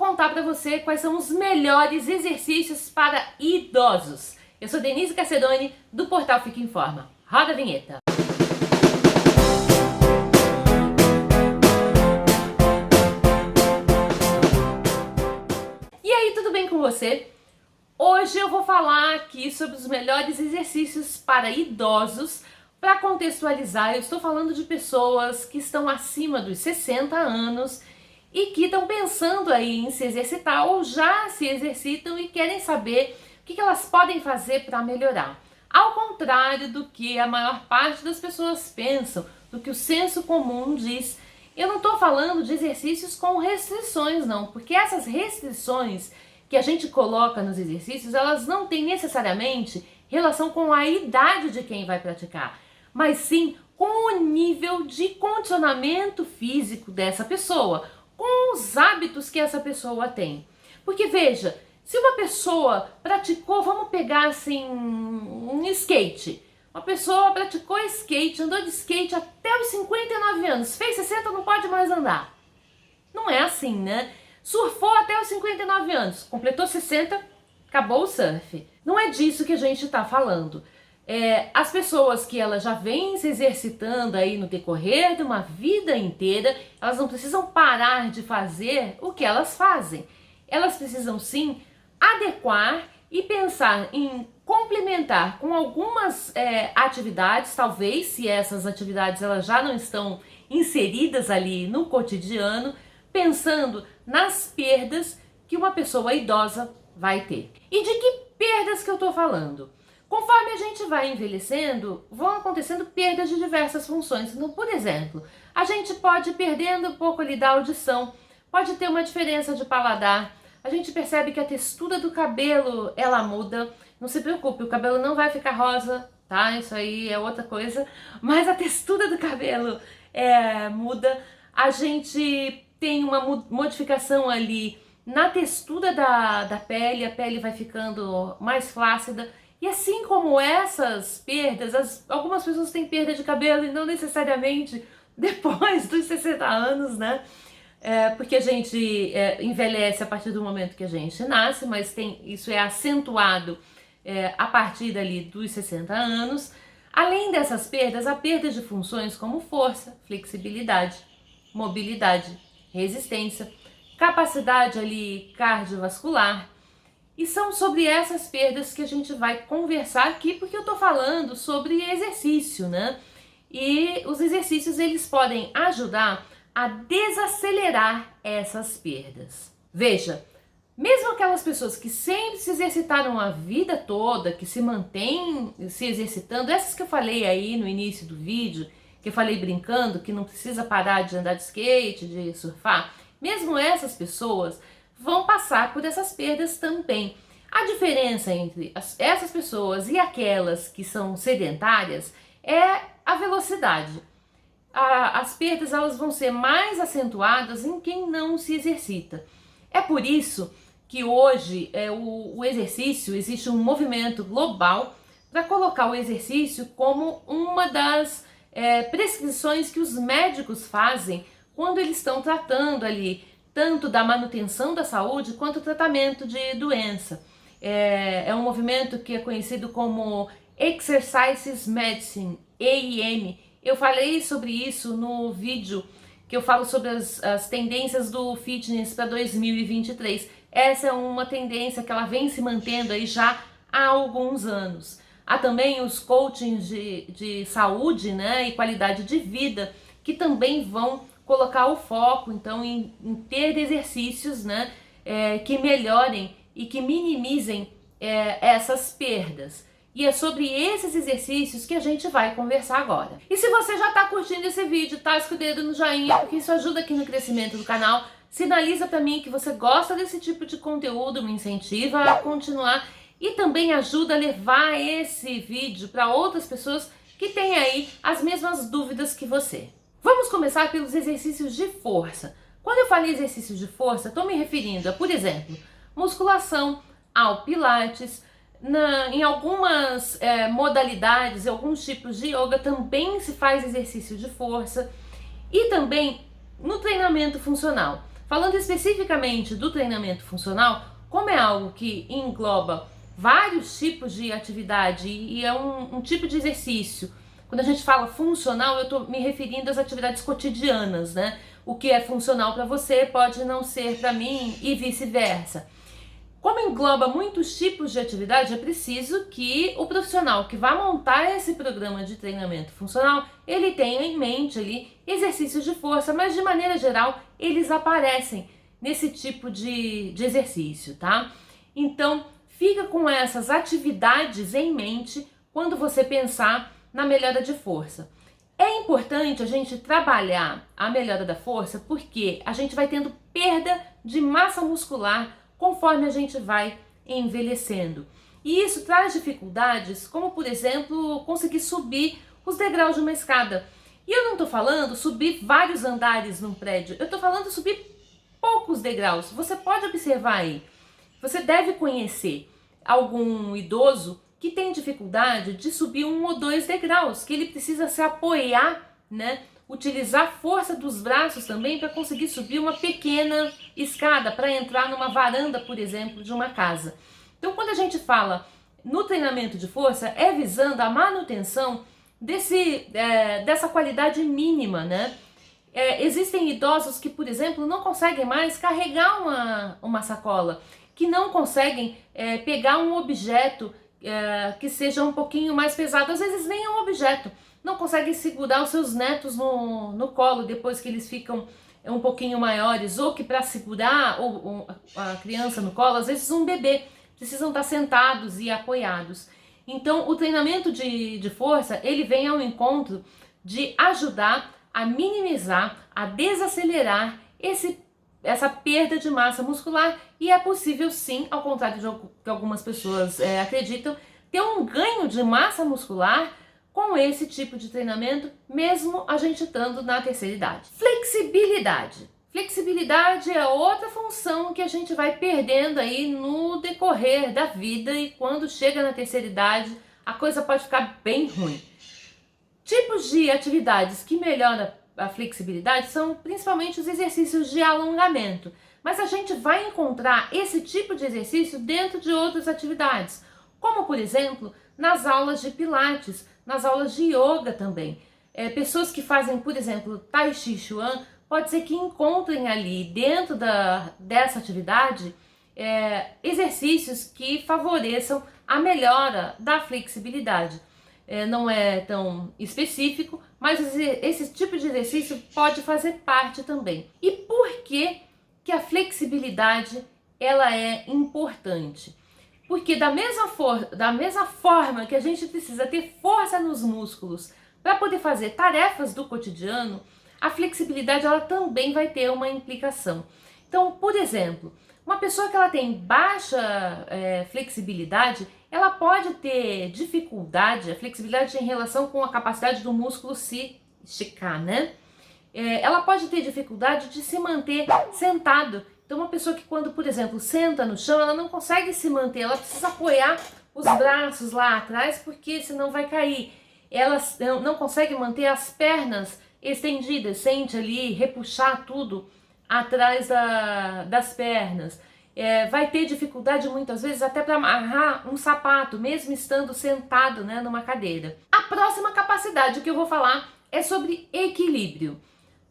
contar para você quais são os melhores exercícios para idosos. Eu sou Denise Cacedoni, do portal Fica Informa. Roda a vinheta. E aí, tudo bem com você? Hoje eu vou falar aqui sobre os melhores exercícios para idosos. Para contextualizar, eu estou falando de pessoas que estão acima dos 60 anos e que estão pensando aí em se exercitar ou já se exercitam e querem saber o que elas podem fazer para melhorar. Ao contrário do que a maior parte das pessoas pensam, do que o senso comum diz, eu não estou falando de exercícios com restrições não, porque essas restrições que a gente coloca nos exercícios, elas não têm necessariamente relação com a idade de quem vai praticar, mas sim com o nível de condicionamento físico dessa pessoa, com os hábitos que essa pessoa tem. Porque veja, se uma pessoa praticou, vamos pegar assim, um skate. Uma pessoa praticou skate, andou de skate até os 59 anos, fez 60, não pode mais andar. Não é assim, né? Surfou até os 59 anos, completou 60, acabou o surf. Não é disso que a gente está falando. As pessoas que elas já vêm se exercitando aí no decorrer de uma vida inteira, elas não precisam parar de fazer o que elas fazem. Elas precisam sim adequar e pensar em complementar com algumas atividades, talvez se essas atividades elas já não estão inseridas ali no cotidiano, pensando nas perdas que uma pessoa idosa vai ter. E de que perdas que eu estou falando? Conforme a gente vai envelhecendo, vão acontecendo perdas de diversas funções. Então, por exemplo, a gente pode ir perdendo um pouco ali da audição, pode ter uma diferença de paladar, a gente percebe que a textura do cabelo, ela muda. Não se preocupe, o cabelo não vai ficar rosa, tá? Isso aí é outra coisa, mas a textura do cabelo muda. A gente tem uma modificação ali na textura da pele, a pele vai ficando mais flácida. E assim como essas perdas, algumas pessoas têm perda de cabelo e não necessariamente depois dos 60 anos, né? Porque a gente envelhece a partir do momento que a gente nasce, mas isso é acentuado a partir dali dos 60 anos. Além dessas perdas, há perdas de funções como força, flexibilidade, mobilidade, resistência, capacidade ali cardiovascular. E são sobre essas perdas que a gente vai conversar aqui, porque eu estou falando sobre exercício, né? E os exercícios, eles podem ajudar a desacelerar essas perdas. Veja, mesmo aquelas pessoas que sempre se exercitaram a vida toda, que se mantêm se exercitando, essas que eu falei aí no início do vídeo, que eu falei brincando, que não precisa parar de andar de skate, de surfar, mesmo essas pessoas vão passar por essas perdas também. A diferença entre essas pessoas e aquelas que são sedentárias é a velocidade. As perdas elas vão ser mais acentuadas em quem não se exercita. É por isso que hoje o exercício, existe um movimento global para colocar o exercício como uma das prescrições que os médicos fazem quando eles estão tratando ali tanto da manutenção da saúde quanto do tratamento de doença. É um movimento que é conhecido como Exercise Medicine, EIM. Eu falei sobre isso no vídeo que eu falo sobre as tendências do fitness para 2023. Essa é uma tendência que ela vem se mantendo aí já há alguns anos. Há também os coachings de saúde, né, e qualidade de vida, que também vão colocar o foco, então, em ter exercícios, né, que melhorem e que minimizem essas perdas. E é sobre esses exercícios que a gente vai conversar agora. E se você já está curtindo esse vídeo, tasca o dedo no joinha, porque isso ajuda aqui no crescimento do canal. Sinaliza para mim que você gosta desse tipo de conteúdo, me incentiva a continuar e também ajuda a levar esse vídeo para outras pessoas que têm aí as mesmas dúvidas que você. Vamos começar pelos exercícios de força. Quando eu falei exercícios de força, estou me referindo a, por exemplo, musculação, ao pilates. Em algumas modalidades, alguns tipos de yoga também se faz exercício de força. E também no treinamento funcional. Falando especificamente do treinamento funcional, como é algo que engloba vários tipos de atividade e é um tipo de exercício. Quando a gente fala funcional, eu estou me referindo às atividades cotidianas, né? O que é funcional para você pode não ser para mim e vice-versa. Como engloba muitos tipos de atividade, é preciso que o profissional que vai montar esse programa de treinamento funcional, ele tenha em mente ali exercícios de força, mas de maneira geral eles aparecem nesse tipo de exercício, tá? Então, fica com essas atividades em mente quando você pensar na melhora de força. É importante a gente trabalhar a melhora da força porque a gente vai tendo perda de massa muscular conforme a gente vai envelhecendo. E isso traz dificuldades, como por exemplo, conseguir subir os degraus de uma escada. E eu não estou falando subir vários andares num prédio, eu estou falando subir poucos degraus. Você pode observar aí. Você deve conhecer algum idoso que tem dificuldade de subir 1 ou 2 degraus, que ele precisa se apoiar, né? Utilizar a força dos braços também para conseguir subir uma pequena escada, para entrar numa varanda, por exemplo, de uma casa. Então, quando a gente fala no treinamento de força, é visando a manutenção dessa qualidade mínima, né? Existem idosos que, por exemplo, não conseguem mais carregar uma sacola, que não conseguem pegar um objeto que seja um pouquinho mais pesado, às vezes nem é um objeto, não conseguem segurar os seus netos no colo depois que eles ficam um pouquinho maiores, ou que para segurar a criança no colo, às vezes um bebê, precisam estar sentados e apoiados. Então o treinamento de força, ele vem ao encontro de ajudar a minimizar, a desacelerar essa perda de massa muscular, e é possível sim, ao contrário de que algumas pessoas acreditam, ter um ganho de massa muscular com esse tipo de treinamento, mesmo a gente estando na terceira idade. Flexibilidade. Flexibilidade é outra função que a gente vai perdendo aí no decorrer da vida, e quando chega na terceira idade, a coisa pode ficar bem ruim. Tipos de atividades que melhoram a flexibilidade são principalmente os exercícios de alongamento, mas a gente vai encontrar esse tipo de exercício dentro de outras atividades, como por exemplo nas aulas de pilates, nas aulas de yoga também. Pessoas que fazem, por exemplo, Tai Chi Chuan, pode ser que encontrem ali dentro dessa atividade exercícios que favoreçam a melhora da flexibilidade. Não é tão específico, mas esse tipo de exercício pode fazer parte também. E por que a flexibilidade ela é importante? Porque da mesma forma que a gente precisa ter força nos músculos para poder fazer tarefas do cotidiano, a flexibilidade ela também vai ter uma implicação. Então, por exemplo, uma pessoa que ela tem baixa flexibilidade, ela pode ter dificuldade, a flexibilidade em relação com a capacidade do músculo se esticar, né? Ela pode ter dificuldade de se manter sentado. Então, uma pessoa que quando, por exemplo, senta no chão, ela não consegue se manter, ela precisa apoiar os braços lá atrás, porque senão vai cair. Ela não consegue manter as pernas estendidas, sente ali, repuxar tudo atrás das pernas. Vai ter dificuldade muitas vezes até para amarrar um sapato, mesmo estando sentado, né, numa cadeira. A próxima capacidade que eu vou falar é sobre equilíbrio.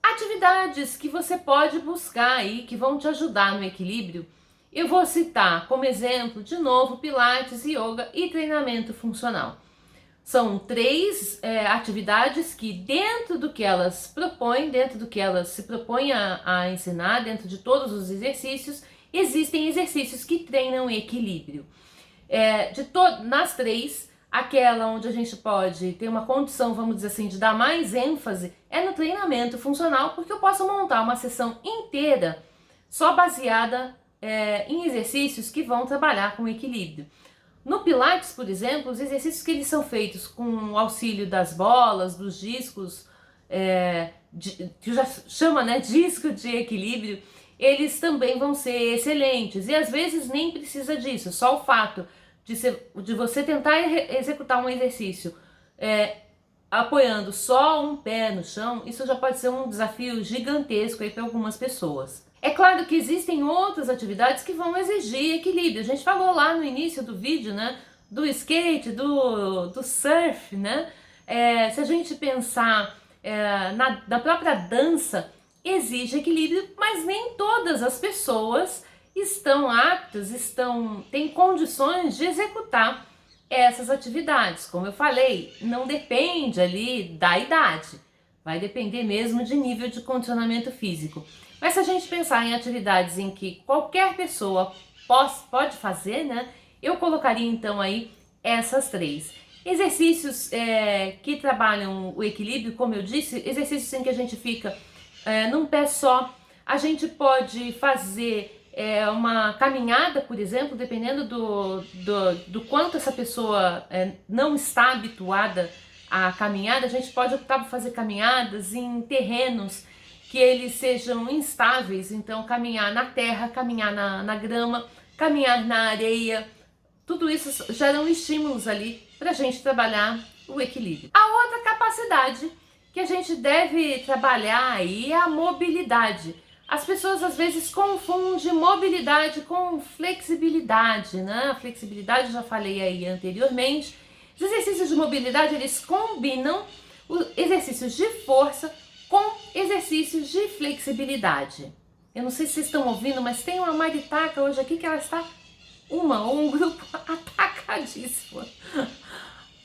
Atividades que você pode buscar aí, que vão te ajudar no equilíbrio. Eu vou citar como exemplo, de novo, Pilates, Yoga e treinamento funcional. São 3 atividades que dentro do que elas propõem, dentro do que elas se propõem a ensinar, dentro de todos os exercícios, existem exercícios que treinam equilíbrio. Nas 3, aquela onde a gente pode ter uma condição, vamos dizer assim, de dar mais ênfase é no treinamento funcional, porque eu posso montar uma sessão inteira só baseada em exercícios que vão trabalhar com equilíbrio. No Pilates, por exemplo, os exercícios que eles são feitos com o auxílio das bolas, dos discos, que já chama, né, disco de equilíbrio, eles também vão ser excelentes. E às vezes nem precisa disso, só o fato de você tentar executar um exercício apoiando só um pé no chão, isso já pode ser um desafio gigantesco aí para algumas pessoas. É claro que existem outras atividades que vão exigir equilíbrio. A gente falou lá no início do vídeo, né? Do skate, do surf, né? Se a gente pensar na própria dança, exige equilíbrio, mas nem todas as pessoas estão aptas, têm condições de executar essas atividades. Como eu falei, não depende ali da idade, vai depender mesmo de nível de condicionamento físico. Mas se a gente pensar em atividades em que qualquer pessoa pode fazer, né? Eu colocaria então aí essas 3. Exercícios que trabalham o equilíbrio, como eu disse, exercícios em que a gente fica num pé só. A gente pode fazer uma caminhada, por exemplo, dependendo do quanto essa pessoa não está habituada a caminhada, a gente pode optar por fazer caminhadas em terrenos que eles sejam instáveis, então caminhar na terra, caminhar na grama, caminhar na areia, tudo isso geram estímulos ali para a gente trabalhar o equilíbrio. A outra capacidade que a gente deve trabalhar aí é a mobilidade. As pessoas às vezes confundem mobilidade com flexibilidade, né? A flexibilidade eu já falei aí anteriormente. Os exercícios de mobilidade, eles combinam os exercícios de força com exercícios de flexibilidade. Eu não sei se vocês estão ouvindo, mas tem uma maritaca hoje aqui que ela está um grupo atacadíssimo,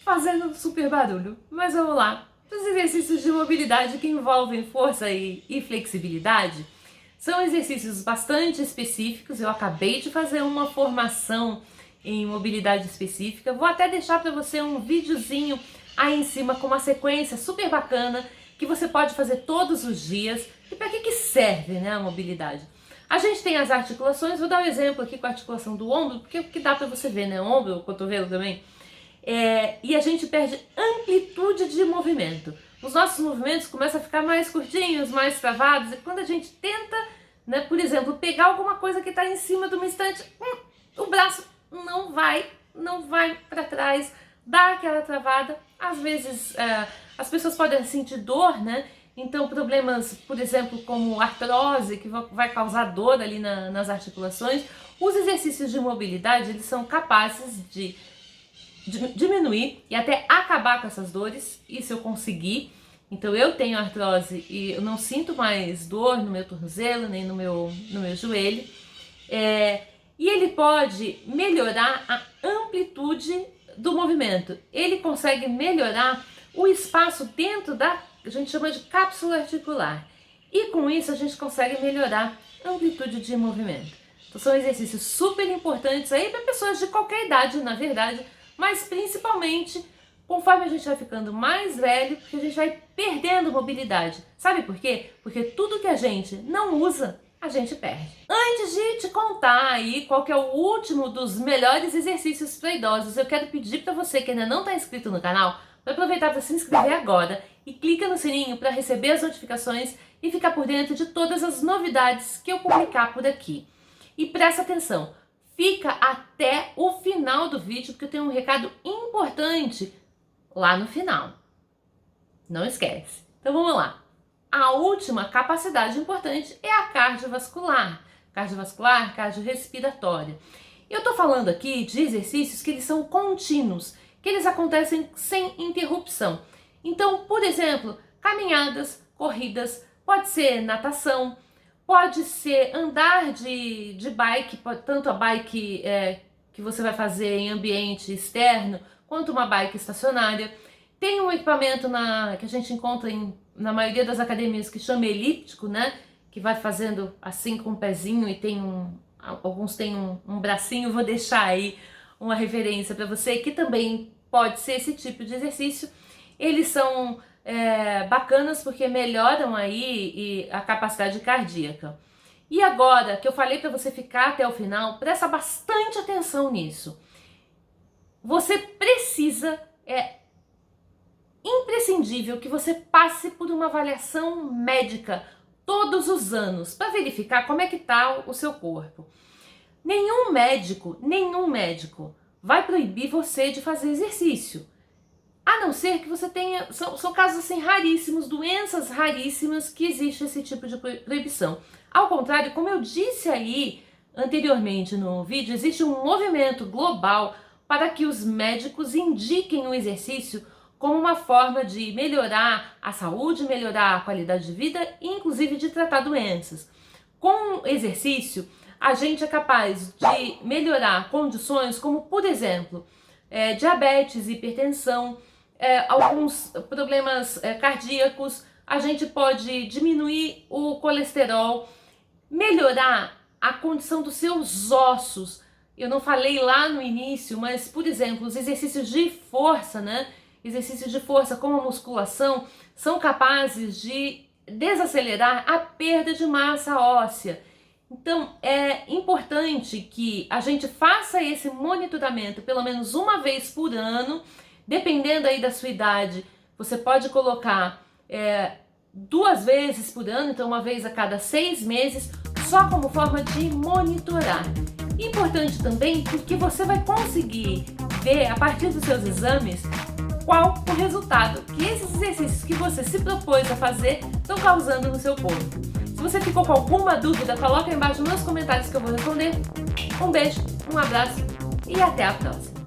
fazendo super barulho. Mas vamos lá. Os exercícios de mobilidade que envolvem força e flexibilidade são exercícios bastante específicos. Eu acabei de fazer uma formação em mobilidade específica. Vou até deixar para você um videozinho aí em cima com uma sequência super bacana que você pode fazer todos os dias. E para que serve, né, a mobilidade? A gente tem as articulações, vou dar um exemplo aqui com a articulação do ombro, porque dá para você ver, né, ombro, cotovelo também. E a gente perde amplitude de movimento. Os nossos movimentos começam a ficar mais curtinhos, mais travados, e quando a gente tenta, né, por exemplo, pegar alguma coisa que está em cima de uma estante, o braço não vai para trás, dá aquela travada. Às vezes as pessoas podem sentir dor, né? Então problemas, por exemplo, como artrose, que vai causar dor ali nas articulações. Os exercícios de mobilidade, eles são capazes de diminuir e até acabar com essas dores, isso eu consegui. Então eu tenho artrose e eu não sinto mais dor no meu tornozelo, nem no meu joelho. E ele pode melhorar a amplitude do movimento. Ele consegue melhorar o espaço dentro a gente chama de cápsula articular. E com isso a gente consegue melhorar a amplitude de movimento. Então são exercícios super importantes aí para pessoas de qualquer idade, na verdade, mas principalmente conforme a gente vai ficando mais velho, porque a gente vai perdendo mobilidade. Sabe por quê? Porque tudo que a gente não usa, a gente perde. Antes de te contar aí qual que é o último dos melhores exercícios para idosos, eu quero pedir para você que ainda não está inscrito no canal, para aproveitar para se inscrever agora e clica no sininho para receber as notificações e ficar por dentro de todas as novidades que eu publicar por aqui. E presta atenção, fica até o final do vídeo, porque eu tenho um recado importante lá no final. Não esquece. Então vamos lá. A última capacidade importante é a cardiovascular. Cardiovascular, cardiorrespiratória. Eu tô falando aqui de exercícios que eles são contínuos, que eles acontecem sem interrupção. Então, por exemplo, caminhadas, corridas, pode ser natação, pode ser andar de bike, tanto a bike que você vai fazer em ambiente externo, quanto uma bike estacionária. Tem um equipamento que a gente encontra na maioria das academias que chama elíptico, né? Que vai fazendo assim com o pezinho e alguns têm um bracinho. Vou deixar aí uma referência para você, que também pode ser esse tipo de exercício. Eles são bacanas porque melhoram aí a capacidade cardíaca. E agora que eu falei para você ficar até o final, presta bastante atenção nisso. Você precisa, imprescindível que você passe por uma avaliação médica todos os anos para verificar como é que está o seu corpo. Nenhum médico vai proibir você de fazer exercício. A não ser que você tenha, são casos assim raríssimos, doenças raríssimas que existe esse tipo de proibição. Ao contrário, como eu disse aí anteriormente no vídeo, existe um movimento global para que os médicos indiquem o exercício como uma forma de melhorar a saúde, melhorar a qualidade de vida e inclusive de tratar doenças. Com o exercício, a gente é capaz de melhorar condições como, por exemplo, diabetes, hipertensão, alguns problemas cardíacos. A gente pode diminuir o colesterol, melhorar a condição dos seus ossos. Eu não falei lá no início, mas, por exemplo, os exercícios de força, né? Exercícios de força como a musculação são capazes de desacelerar a perda de massa óssea. Então, é importante que a gente faça esse monitoramento pelo menos uma vez por ano. Dependendo aí da sua idade, você pode colocar 2 vezes por ano, então uma vez a cada 6 meses, só como forma de monitorar. Importante também porque você vai conseguir ver a partir dos seus exames qual o resultado que esses exercícios que você se propôs a fazer estão causando no seu corpo. Se você ficou com alguma dúvida, coloca aí embaixo nos comentários que eu vou responder. Um beijo, um abraço e até a próxima!